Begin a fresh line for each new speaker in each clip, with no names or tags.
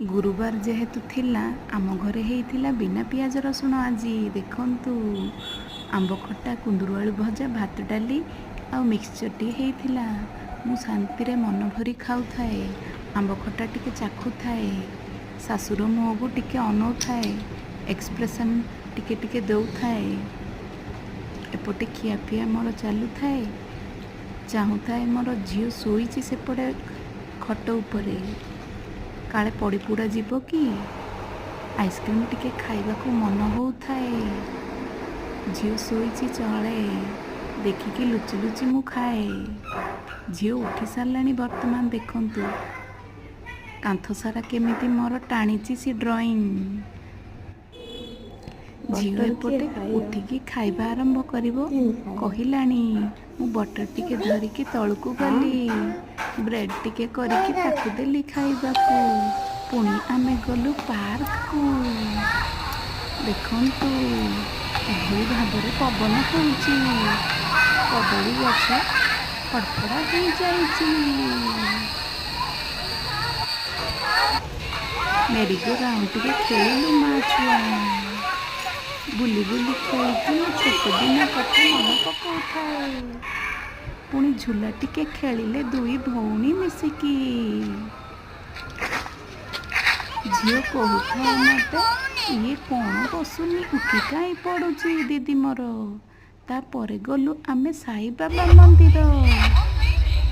गुरुवार जेहेतु थिला आम घरे हेइथिला बिना पियाज रसुण आज देखंतु आंब खट्टा कुंदुरु आलू भजा भात डाली आ मिक्सचरटी हेइथिला। मु शांति रे मन भरी खाउथाए आंब खट्टा टिके चाखुथाए सासुर मुहको टिके अनौथाए एक्सप्रेशन टिके टिके दौथाए एपटे खियापिया मोर चालुथाए चाहूथाए मोर झील शोइची सेपटे खट उपरे काले पड़ी पुड़ा जीव कि आइसक्रीम टिके खाइबाकू मन होउथाए झील शोइची चले देखिकी लुचि लुचि मु खाए झील उठी साराणी वर्तमान देखंतु कांथ सारा केमिति मोर टाणीची सी ड्रॉइंग झील एपटे उठिकी खाइबा आरंभ करिवो कहिलाणी मु बटर टिके धरिकी तळकू गली ब्रेड टिके करिकी ताकू देली खाइबाकू पुणी आमे गलु पार्क को देखंतु एभली भाबरे पवन होउची कदली गछ फड़फड़ा हो जाइची मेरी गो राउंड टिके खेलु मा छुआ बुली बुली खेलती छोट दिन कथा मन पकाउथाए पुणी झूला टिके खेलिले दुई भौणी मिसिकी झील कहूथाए मते ये कौन बसुनी उठी काई पड़ुची दीदी मोर तापरे गलु आमे साई बाबा मंदिर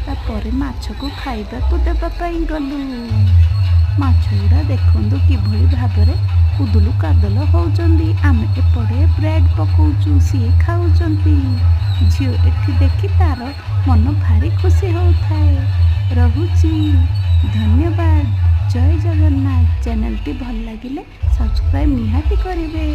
तापरे माछ को खाइबा को देबा पाई गलु माछ गुड़ा देखंतु किभली भाबरे उदुलु कादल होउचंदी आमे एपड़े ब्रेड पकाउचु सी खाउचंती झील एठी देखि तार मन भारी खुशी होउथाए रहुची धन्यवाद जय जगन्नाथ चैनल टी भल लागिले सब्सक्राइब निहाती करिवे।